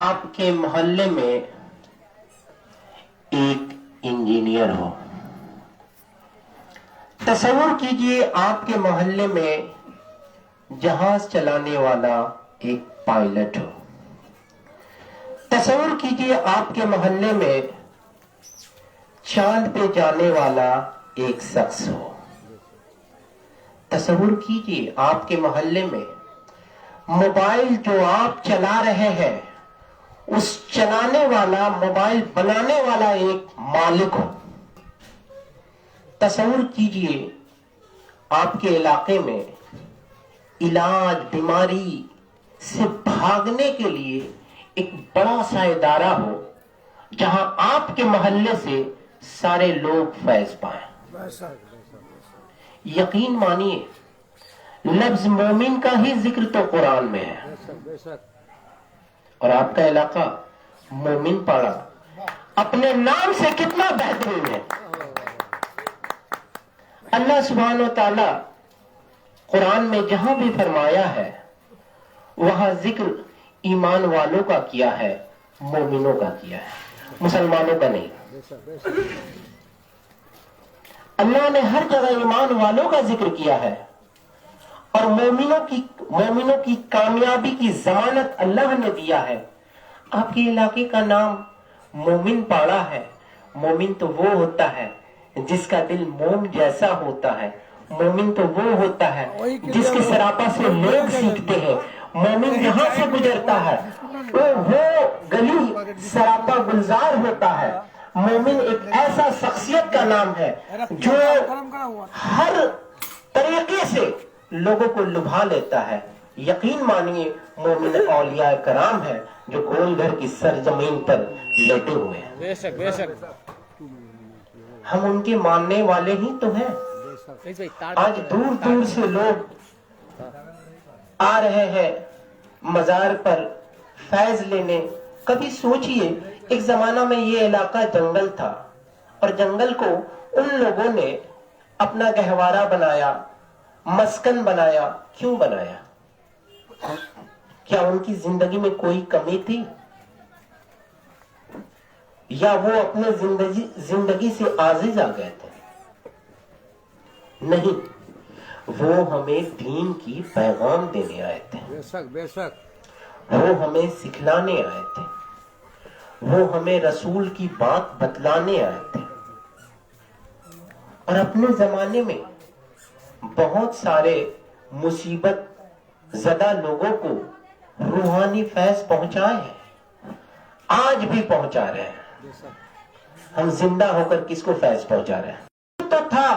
آپ کے محلے میں ایک انجینئر ہو. تصور کیجئے آپ کے محلے میں جہاز چلانے والا ایک پائلٹ ہو. تصور کیجئے آپ کے محلے میں چاند پہ جانے والا ایک شخص ہو. تصور کیجئے آپ کے محلے میں موبائل جو آپ چلا رہے ہیں اس چلانے والا موبائل بنانے والا ایک مالک ہو. تصور کیجئے آپ کے علاقے میں علاج بیماری سے بھاگنے کے لیے ایک بڑا سا ادارہ ہو جہاں آپ کے محلے سے سارے لوگ فیض پائیں. یقین مانیے لفظ مومن کا ہی ذکر تو قرآن میں ہے اور آپ کا علاقہ مومن پاڑا اپنے نام سے کتنا بہترین ہے. اللہ سبحانہ و تعالی قرآن میں جہاں بھی فرمایا ہے وہاں ذکر ایمان والوں کا کیا ہے، مومنوں کا کیا ہے، مسلمانوں کا نہیں. اللہ نے ہر جگہ ایمان والوں کا ذکر کیا ہے اور مومنوں کی کامیابی کی ضمانت اللہ نے دیا ہے. آپ کے علاقے کا نام مومن پاڑا ہے. مومن تو وہ ہوتا ہے جس کا دل موم جیسا ہوتا ہے. مومن تو وہ ہوتا ہے جس کے سراپا سے لوگ سیکھتے ہیں. مومن جہاں سے گزرتا ہے وہ گلی سراپا گلزار ہوتا ہے. مومن ایک ایسا شخصیت کا نام ہے جو ہر طریقے سے لوگوں کو لبھا لیتا ہے. یقین مانیے مومن اولیاء کرام ہے جو گول گھر کی سرزمین پر لیٹے ہوئے ہیں. بے شک بے شک. ہم ان کے ماننے والے ہی تو ہیں. آج دور دور سے لوگ آ رہے ہیں مزار پر فیض لینے. کبھی سوچئے ایک زمانہ میں یہ علاقہ جنگل تھا اور جنگل کو ان لوگوں نے اپنا گہوارہ بنایا، مسکن بنایا. کیوں بنایا؟ کیا ان کی زندگی میں کوئی کمی تھی یا وہ اپنے زندگی سے عاجز آ گئے تھے؟ نہیں، وہ ہمیں دین کی پیغام دینے آئے تھے. بے شک بے شک. وہ ہمیں سکھلانے آئے تھے. وہ ہمیں رسول کی بات بتلانے آئے تھے. اور اپنے زمانے میں بہت سارے مصیبت زدہ لوگوں کو روحانی فیض پہنچائے ہیں، آج بھی پہنچا رہے ہیں. ہم زندہ ہو کر کس کو فیض پہنچا رہے ہیں؟ تو تھا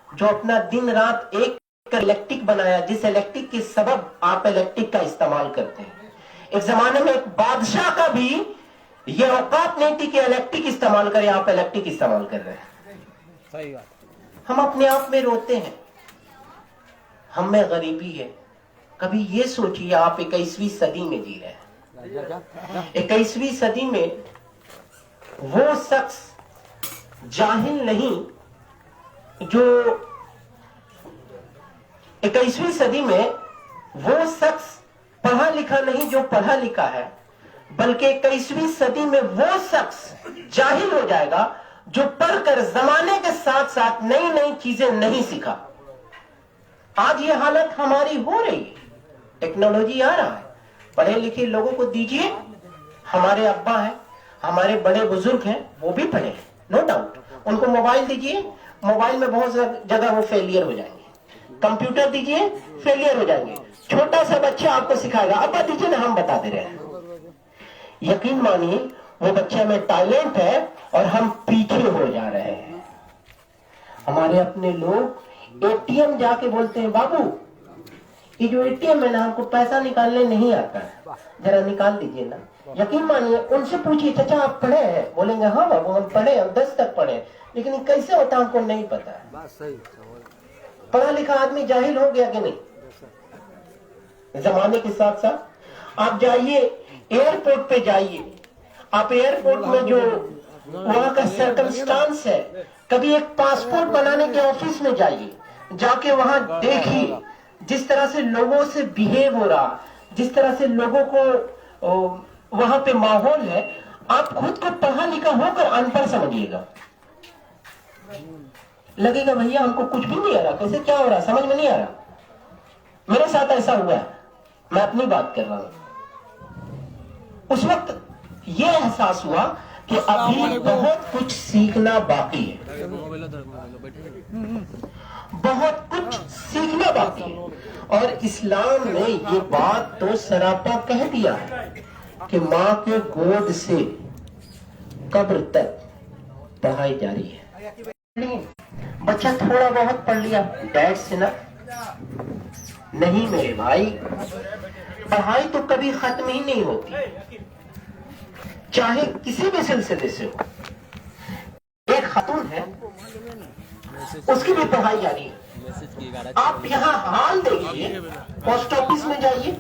جو اپنا دن رات ایک الیکٹرک بنایا جس الیکٹرک کے سبب آپ الیکٹرک کا استعمال کرتے ہیں. ایک زمانے میں ایک بادشاہ کا بھی یہ اوقات نہیں تھی کہ الیکٹرک استعمال کرے، آپ الیکٹرک استعمال کر رہے ہیں. صحیح بات. ہم اپنے آپ میں روتے ہیں، ہم میں غریبی ہے. کبھی یہ سوچیے آپ 21ویں صدی میں جی رہے ہیں. 21ویں صدی میں وہ شخص جاہل نہیں جو 21ویں صدی میں وہ شخص پڑھا لکھا نہیں جو پڑھا لکھا ہے، بلکہ 21ویں صدی میں وہ شخص جاہل ہو جائے گا جو پڑھ کر زمانے کے ساتھ ساتھ نئی نئی چیزیں نہیں سیکھا. آج یہ حالت ہماری ہو رہی ہے. ٹیکنالوجی آ رہا ہے، پڑھے لکھے لوگوں کو دیجئے. ہمارے ابا ہیں، ہمارے بڑے بزرگ ہیں، وہ بھی پڑھے ہیں، نو ڈاؤٹ. ان کو موبائل دیجئے، موبائل میں بہت جگہ وہ فیلئر ہو جائیں گے. کمپیوٹر دیجئے، فیلئر ہو جائیں گے. چھوٹا سا بچہ آپ کو سکھائے گا، ابا دیجئے نا، ہم بتا دے رہے ہیں. یقین مانیے وہ بچے میں ٹیلنٹ ہے اور ہم پیچھے ہو جا رہے ہیں. ہمارے اپنے لوگ اے ٹی ایم جا کے بولتے ہیں بابو یہ جو اے ٹی ایم ہے نا ہم کو پیسہ نکالنے نہیں آتا ہے، ذرا نکال دیجئے نا. یقین مانیے ان سے پوچھئے چچا آپ پڑھے ہیں؟ بولیں گے ہاں بابو ہم پڑھے، ہم 10 تک پڑھے، لیکن یہ کیسے ہوتا ہم کو نہیں پتا ہے. پڑھا لکھا آدمی جاہل ہو گیا کہ نہیں؟ زمانے کے ساتھ ساتھ آپ جائیے ایئرپورٹ پہ جائیے. آپ ایئرپورٹ میں جو وہاں کا سرکمسٹانس ہے، کبھی ایک پاسپورٹ بنانے کے آفس میں جائیے، جا کے وہاں دیکھیے جس طرح سے لوگوں سے بیہیو ہو رہا، جس طرح سے لوگوں کو वहां पे माहौल है, आप खुद को पढ़ा लिखा होकर अनपढ़ समझिएगा, लगेगा भैया हमको कुछ भी नहीं आ रहा, कैसे क्या हो रहा है समझ में नहीं आ रहा। मेरे साथ ऐसा हुआ है, मैं अपनी बात कर रहा हूं। उस वक्त ये एहसास हुआ कि अभी बहुत कुछ सीखना बाकी है, बहुत कुछ सीखना बाकी है। और इस्लाम ने ये बात तो सरापा कह दिया है कि माँ के गोद से कब्र तक पढ़ाई जारी है। बच्चा थोड़ा बहुत पढ़ लिया, डैड से ना, नहीं मेरे भाई, पढ़ाई तो कभी खत्म ही नहीं होती, चाहे किसी भी सिलसिले से हो। एक खातून है, उसकी भी पढ़ाई जारी है। आप यहाँ हाल देखिए, पोस्ट ऑफिस में जाइए,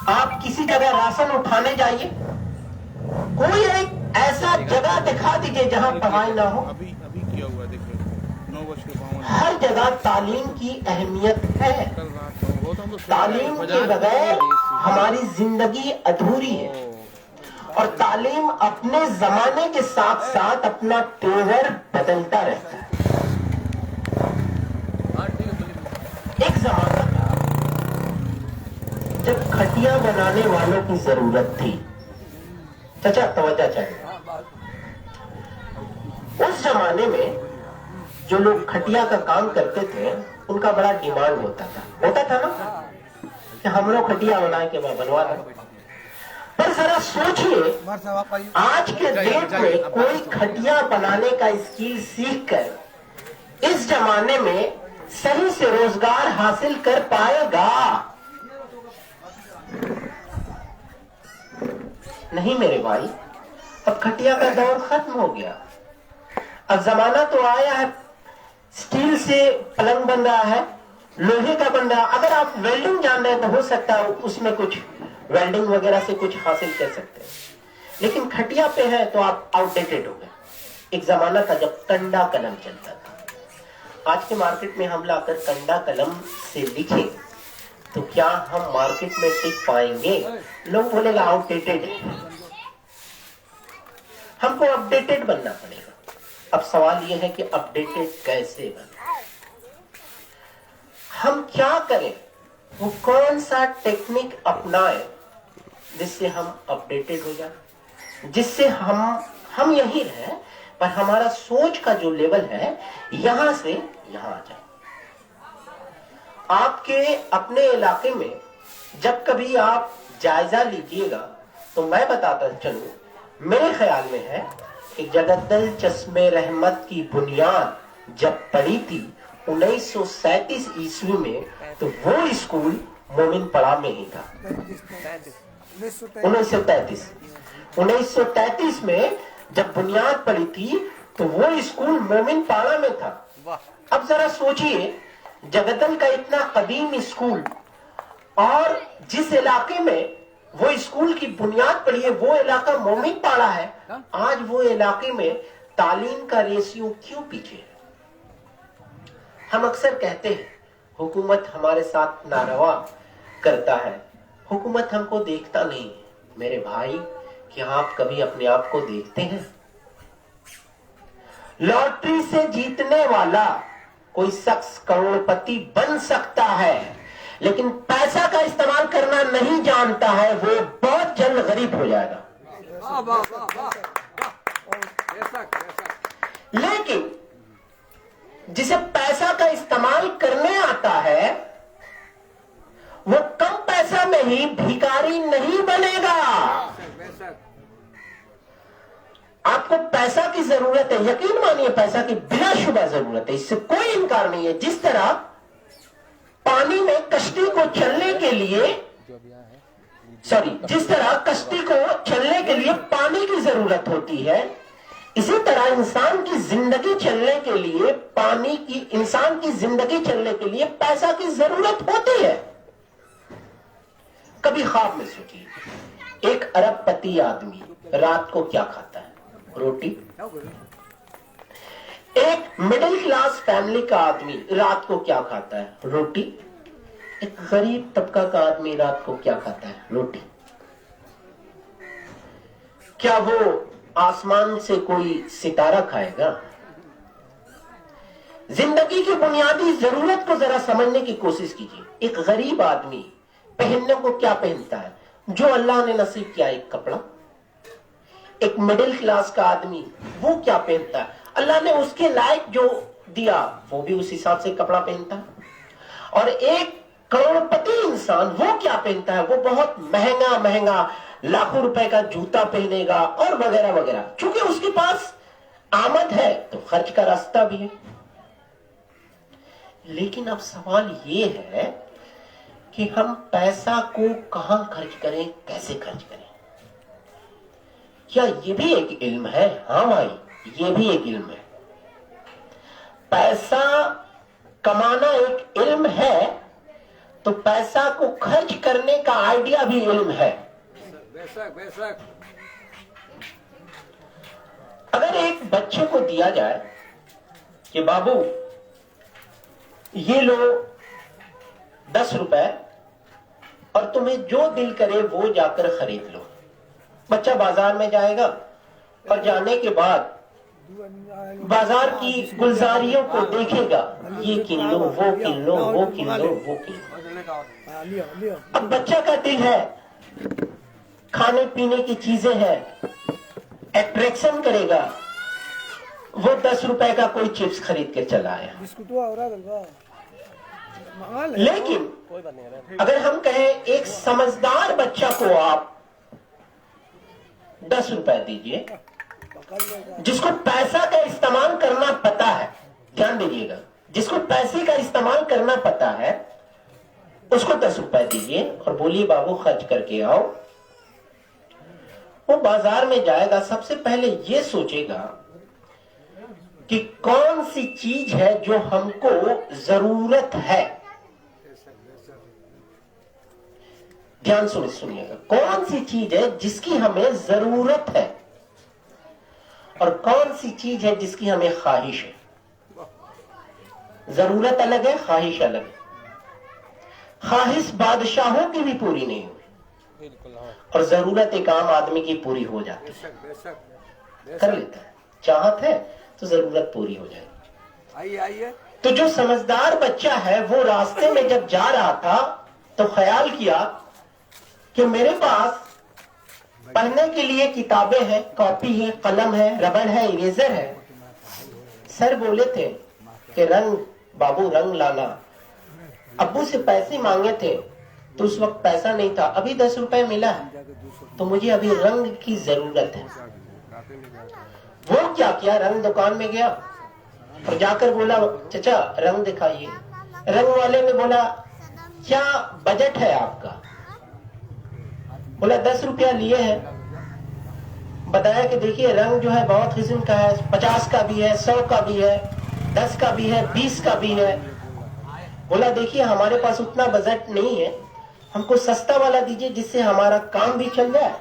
आप किसी जगह राशन उठाने जाइए, कोई एक ऐसा जगह दिखा दीजिए जहाँ पढ़ाई ना हो। अभी किया हुआ देखिए, 9:52 हर जगह तालीम की अहमियत है। तालीम के बगैर हमारी जिंदगी अधूरी है। और तालीम अपने जमाने के साथ साथ अपना तेवर बदलता रहता है। एक जमाना था जब खटिया बनाने वालों की जरूरत थी। चाचा तवज्जो चाहिए। उस जमाने में जो लोग खटिया का काम करते थे उनका बड़ा डिमांड होता था ना कि हम लोग खटिया बनाए के बाद बनवा दें। पर जरा सोचिए, आज के डेट में कोई खटिया बनाने का स्किल सीखकर इस जमाने में सही से रोजगार हासिल कर पाएगा? नहीं मेरे भाई, अब खटिया का दौर खत्म हो गया। अब जमाना तो आया है, स्टील से पलंग बन रहा है, लोहे का बन रहा है। अगर आप वेल्डिंग जान रहे हैं तो हो सकता है उसमें कुछ वेल्डिंग वगैरह से कुछ हासिल कर सकते हैं, लेकिन खटिया पे है तो आप आउटडेटेड हो गए। एक जमाना था जब कंडा कलम चलता था। आज के मार्केट में हम लाकर कंडा कलम से लिखे तो क्या हम मार्केट में टिक पाएंगे? लोग बोलेगा आउटडेटेड है। हमको अपडेटेड बनना पड़ेगा। अब सवाल यह है कि अपडेटेड कैसे बने, हम क्या करें, वो कौन सा टेक्निक अपनाएं जिससे हम अपडेटेड हो जाए, जिससे हम यही रहे पर हमारा सोच का जो लेवल है यहां से यहां आ जाए। आपके अपने इलाके में जब कभी आप जायजा लीजिएगा तो मैं बताता चलूं, मेरे ख्याल में है कि जगद्दल चश्मे रहमत की बुनियाद जब पड़ी थी 1937 ईस्वी में, तो वो स्कूल मोमिन पड़ा में ही था। 1933 में जब बुनियाद पड़ी थी तो वो स्कूल मोमिन पाड़ा में था। अब जरा सोचिए, जगद्दल का इतना कदीम स्कूल और जिस इलाके में वो स्कूल की बुनियाद पड़ी है वो इलाका मोमिन पाड़ा है, आज वो इलाके में तालीम का रेशियो क्यों पीछे है? हम अक्सर कहते हैं हुकूमत हमारे साथ नारवा करता है, हुकूमत हमको देखता नहीं है। मेरे भाई, क्या आप कभी अपने आप को देखते हैं? लॉटरी से जीतने वाला कोई शख्स करोड़पति बन सकता है, लेकिन पैसा का इस्तेमाल करना नहीं जानता है, वो बहुत जल्द गरीब हो जाएगा। लेकिन जिसे पैसा का इस्तेमाल करने आता है वो कम पैसा में ही भिखारी नहीं बनेगा। आपको पैसा की जरूरत है, यकीन मानिए पैसा की बिना शुबा जरूरत है, इससे कोई इनकार नहीं है। जिस तरह पानी में कश्ती को चलने के लिए जिस तरह कश्ती को चलने के लिए पानी की जरूरत होती है, इसी तरह इंसान की जिंदगी चलने के लिए इंसान की जिंदगी चलने के लिए पैसा की जरूरत होती है। कभी ख्वाब में सोचिए, एक अरबपति आदमी रात को क्या खाता है? रोटी। एक मिडिल क्लास फैमिली का आदमी रात को क्या खाता है? रोटी। एक गरीब तबका का आदमी रात को क्या खाता है? रोटी। क्या वो आसमान से कोई सितारा खाएगा? जिंदगी की बुनियादी जरूरत को जरा समझने की कोशिश कीजिए। एक गरीब आदमी पहनने को क्या पहनता है? जो अल्लाह ने नसीब किया, एक कपड़ा। एक मिडिल क्लास का आदमी वो क्या पहनता है? अल्लाह ने उसके लायक जो दिया वो भी उस हिसाब से कपड़ा पहनता है। और एक करोड़पति इंसान वो क्या पहनता है? वो बहुत महंगा महंगा लाखों रुपए का जूता पहनेगा और वगैरह वगैरह। क्योंकि उसके पास आमद है तो खर्च का रास्ता भी है। लेकिन अब सवाल ये है कि हम पैसा को कहां खर्च करें, कैसे खर्च करें? क्या ये भी एक इल्म है? हाँ भाई, ये भी एक इल्म है। पैसा कमाना एक इल्म है, तो पैसा को खर्च करने का आइडिया भी इल्म है। बेशक बेशक। अगर एक बच्चे को दिया जाए कि बाबू ये लो 10 रुपए और तुम्हें जो दिल करे वो जाकर खरीद लो। बच्चा बाजार में जाएगा और जाने के बाद बाजार की गुलजारियों को देखेगा, ये किन लो, वो किन लो, वो किन लो, वो किन लो। अब बच्चा का दिल है, खाने पीने की चीजें हैं, अट्रैक्शन करेगा, वो 10 रुपए का कोई चिप्स खरीद के चला आया। लेकिन अगर हम कहें एक समझदार बच्चा को आप 10 रुपए दीजिए, जिसको पैसा का इस्तेमाल करना पता है, ध्यान दीजिएगा, जिसको पैसे का इस्तेमाल करना पता है, उसको 10 रुपए दीजिए और बोलिए बाबू खर्च करके आओ। वो बाजार में जाएगा, सबसे पहले ये सोचेगा कि कौन सी चीज है जो हमको जरूरत है। ध्यान सुनिएगा, कौन सी चीज है जिसकी हमें जरूरत है और कौन सी चीज है जिसकी हमें ख्वाहिश है। जरूरत अलग है, ख्वाहिश अलग है। ख्वाहिश बादशाहों की भी पूरी नहीं हुई और जरूरत एक आम आदमी की पूरी हो जाती है, कर लेता है। चाहत है तो जरूरत पूरी हो जाएगी। आइए आइए। तो जो समझदार बच्चा है वो रास्ते में जब जा रहा था तो ख्याल किया कि मेरे पास पढ़ने के लिए किताबें हैं, कॉपी है, कलम है, रबड़ है, इरेजर है। सर बोले थे कि रंग बाबू रंग लाना। अब्बू से पैसे मांगे थे तो उस वक्त पैसा नहीं था, अभी 10 रुपए मिला है तो मुझे अभी रंग की जरूरत है। वो क्या किया, रंग दुकान में गया और जाकर बोला चचा रंग दिखाइए। रंग वाले ने बोला क्या बजट है आपका? बोला 10 रुपया लिए हैं। बताया कि देखिए रंग जो है बहुत किस्म का है, 50 का भी है, 100 का भी है, 10 का भी है, 20 का भी है। बोला देखिए हमारे पास उतना बजट नहीं है, हमको सस्ता वाला दीजिए जिससे हमारा काम भी चल जाए